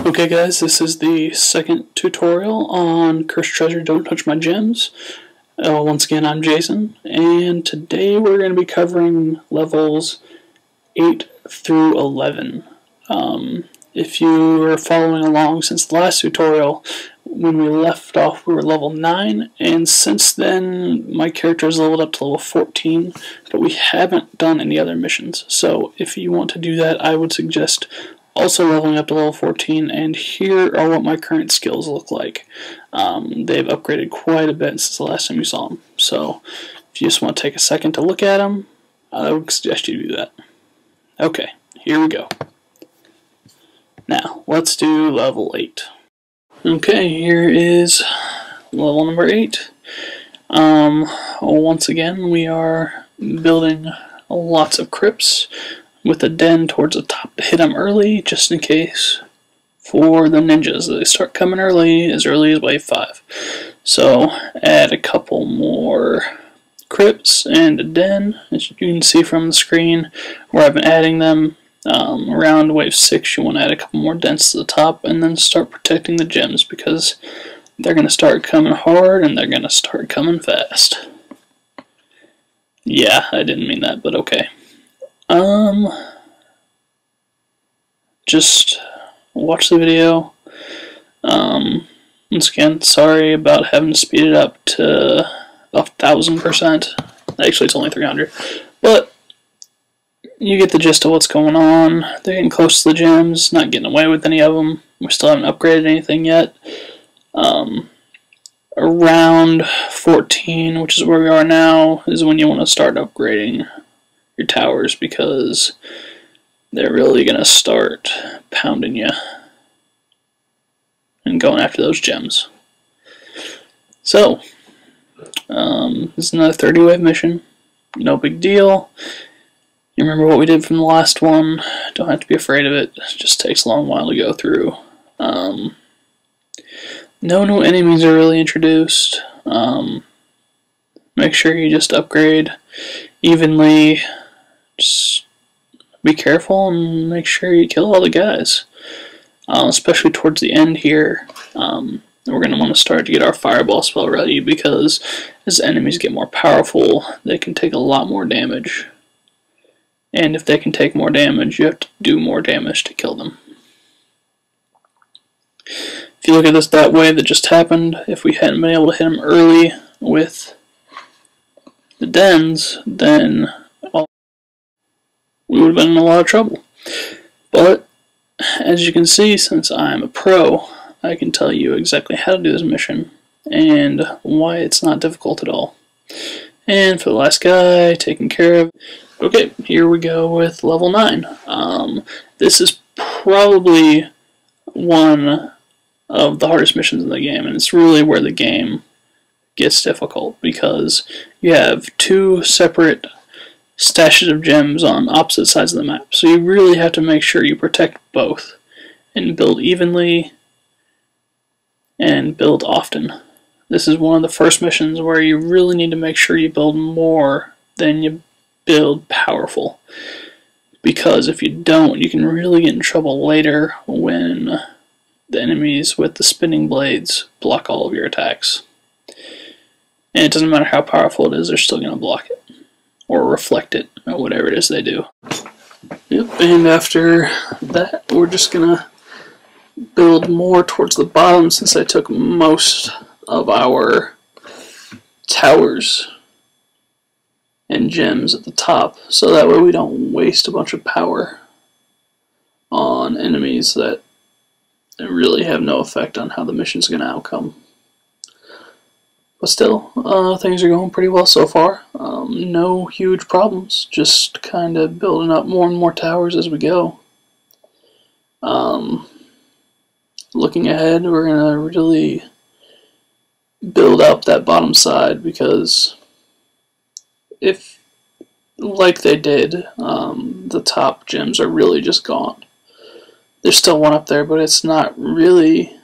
Okay guys, this is the second tutorial on Cursed Treasure Don't Touch My Gems. Once again, I'm Jason, and today we're going to be covering levels 8 through 11. If you were following along since the last tutorial, when we left off we were level 9, and since then my character has leveled up to level 14, but we haven't done any other missions. So if you want to do that, I would suggest also leveling up to level 14, and here are what my current skills look like. They've upgraded quite a bit since the last time you saw them, so if you just want to take a second to look at them, I would suggest you do that. Okay, here we go. Now, let's do level 8. Okay, here is level number 8. Once again, we are building lots of crypts with a den towards the top to hit them early, just in case for the ninjas. They start coming early as wave 5. So add a couple more crypts and a den, as you can see from the screen where I've been adding them. Around wave 6 you want to add a couple more dens to the top and then start protecting the gems, because they're going to start coming hard and they're going to start coming fast. Yeah, I didn't mean that, but okay. Just watch the video. Once again, sorry about having to speed it up to about 1000%. Actually, it's only 300. But you get the gist of what's going on. They're getting close to the gems, not getting away with any of them. We still haven't upgraded anything yet. Around 14, which is where we are now, is when you want to start upgrading your towers, because they're really going to start pounding you and going after those gems. So, this is another 30 wave mission. No big deal. You remember what we did from the last one. Don't have to be afraid of it. It just takes a long while to go through. No new enemies are really introduced. Make sure you just upgrade evenly. Just be careful and make sure you kill all the guys. Especially towards the end here, we're going to want to start to get our fireball spell ready, because as enemies get more powerful, they can take a lot more damage. And if they can take more damage, you have to do more damage to kill them. If you look at this that way that just happened, if we hadn't been able to hit them early with the dens, then we would have been in a lot of trouble. But as you can see, since I'm a pro, I can tell you exactly how to do this mission and why it's not difficult at all. And for the last guy, taken care of. Okay, here we go with level 9. This is probably one of the hardest missions in the game, and it's really where the game gets difficult, because you have two separate stashes of gems on opposite sides of the map. So you really have to make sure you protect both and build evenly and build often. This is one of the first missions where you really need to make sure you build more than you build powerful, because if you don't, you can really get in trouble later when the enemies with the spinning blades block all of your attacks. And it doesn't matter how powerful it is, they're still going to block it or reflect it, or whatever it is they do. Yep, and after that, we're just gonna build more towards the bottom, since I took most of our towers and gems at the top, so that way we don't waste a bunch of power on enemies that really have no effect on how the mission's gonna outcome. But still, things are going pretty well so far. No huge problems, just kind of building up more and more towers as we go. Looking ahead, we're going to really build up that bottom side, because if, like they did, the top gems are really just gone. There's still one up there, but it's not really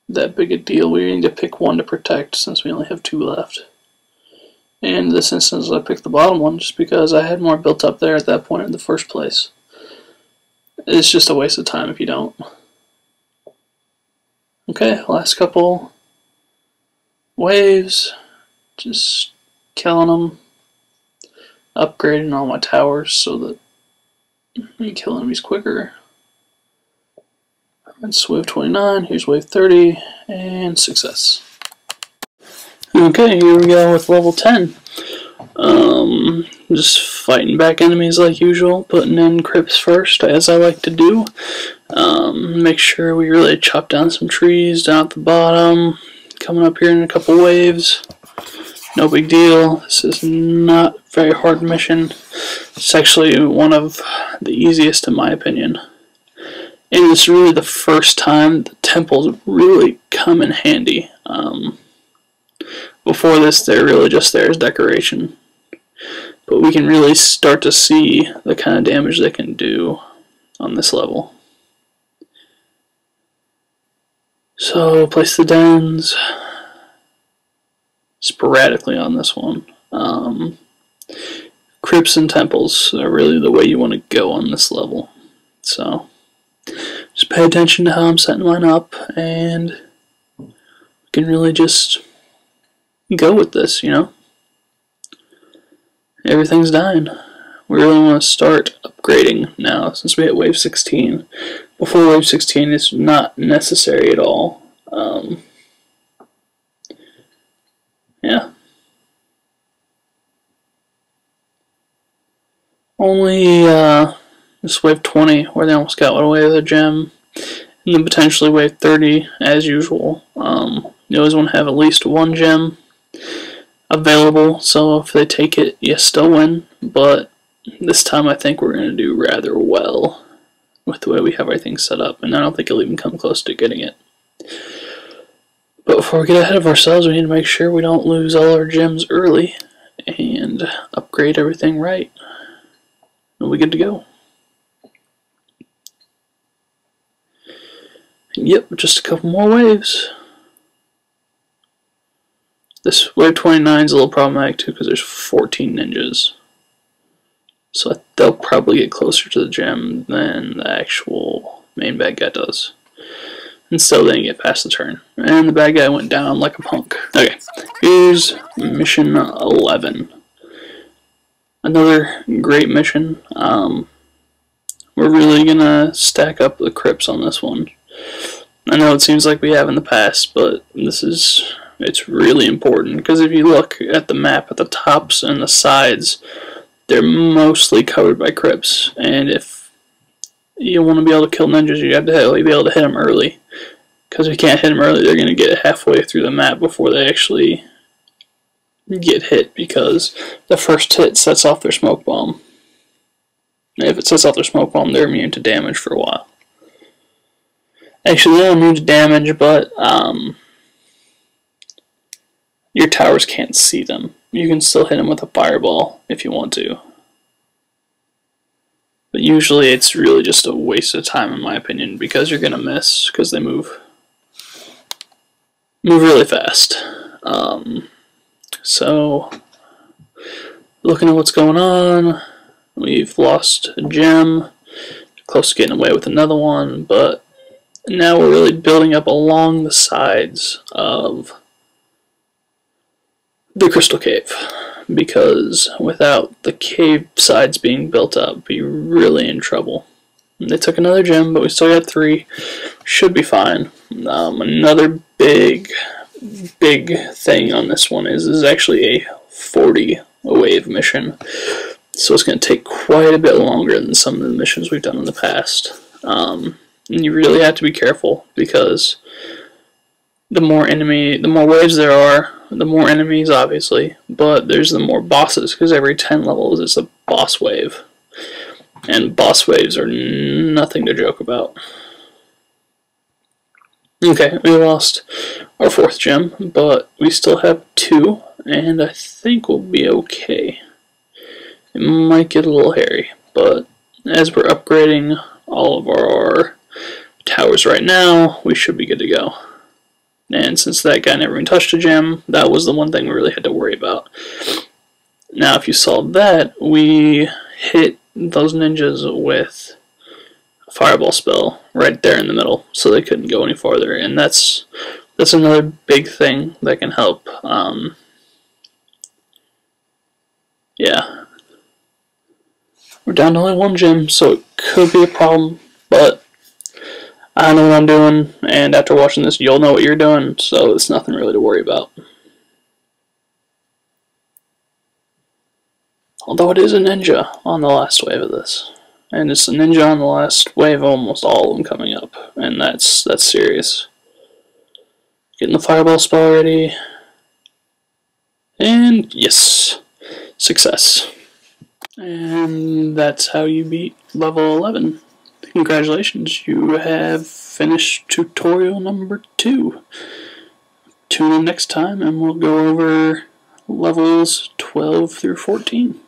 that big a deal. We need to pick one to protect, since we only have 2 left. And in this instance, I picked the bottom one just because I had more built up there at that point in the first place. It's just a waste of time if you don't. Okay, last couple waves, just killing them, upgrading all my towers so that I can kill enemies quicker. That's wave 29, here's wave 30, and success. Okay, here we go with level 10. Just fighting back enemies like usual, putting in crypts first, as I like to do. Make sure we really chop down some trees down at the bottom. Coming up here in a couple waves. No big deal. This is not a very hard mission. It's actually one of the easiest in my opinion. And it's really the first time the temples really come in handy. Before this, they're really just there as decoration. But we can really start to see the kind of damage they can do on this level. So, place the dens sporadically on this one. Crypts and temples are really the way you want to go on this level. So, just pay attention to how I'm setting mine up, and we can really just go with this, you know? Everything's dying. We really want to start upgrading now since we hit wave 16. Before wave 16, it's not necessary at all. Yeah. Only this wave 20 where they almost got away with a gem. And then potentially wave 30 as usual. You always want to have at least one gem available, so if they take it, you still win, but this time I think we're going to do rather well with the way we have everything set up, and I don't think it'll even come close to getting it. But before we get ahead of ourselves, we need to make sure we don't lose all our gems early and upgrade everything right, and we're good to go. And yep, just a couple more waves. This wave 29 is a little problematic too because there's 14 ninjas. So they'll probably get closer to the gem than the actual main bad guy does. And still didn't get past the turn. And the bad guy went down like a punk. Okay, here's mission 11. Another great mission. We're really going to stack up the crypts on this one. I know it seems like we have in the past, but it's really important, because if you look at the map at the tops and the sides, they're mostly covered by crypts, and if you want to be able to kill ninjas, you have to be able to hit them early, because if you can't hit them early, they're going to get halfway through the map before they actually get hit, because the first hit sets off their smoke bomb. And if it sets off their smoke bomb, they're immune to damage for a while. Actually, they're immune to damage, but your towers can't see them. You can still hit them with a fireball if you want to. But usually it's really just a waste of time in my opinion, because you're going to miss because they move really fast. So, looking at what's going on, we've lost a gem, close to getting away with another one, but now we're really building up along the sides of the Crystal Cave, because without the cave sides being built up, we'd be really in trouble. And they took another gem, but we still got 3. Should be fine. Another big thing on this one is actually a 40 wave mission, so it's going to take quite a bit longer than some of the missions we've done in the past. And you really have to be careful, because the more waves there are, the more enemies, obviously, but there's the more bosses, because every 10 levels is a boss wave. And boss waves are nothing to joke about. Okay, we lost our 4th gem, but we still have 2, and I think we'll be okay. It might get a little hairy, but as we're upgrading all of our towers right now, we should be good to go. And since that guy never even touched a gem, that was the one thing we really had to worry about. Now, if you saw that, we hit those ninjas with fireball spell right there in the middle, so they couldn't go any farther. And that's another big thing that can help. Yeah. We're down to only one gem, so it could be a problem, but I know what I'm doing, and after watching this, you'll know what you're doing, so it's nothing really to worry about. Although it is a ninja on the last wave of this. And it's a ninja on the last wave of almost all of them coming up, and that's serious. Getting the fireball spell ready. And yes, success. And that's how you beat level 11. Congratulations, you have finished tutorial number 2. Tune in next time and we'll go over levels 12 through 14.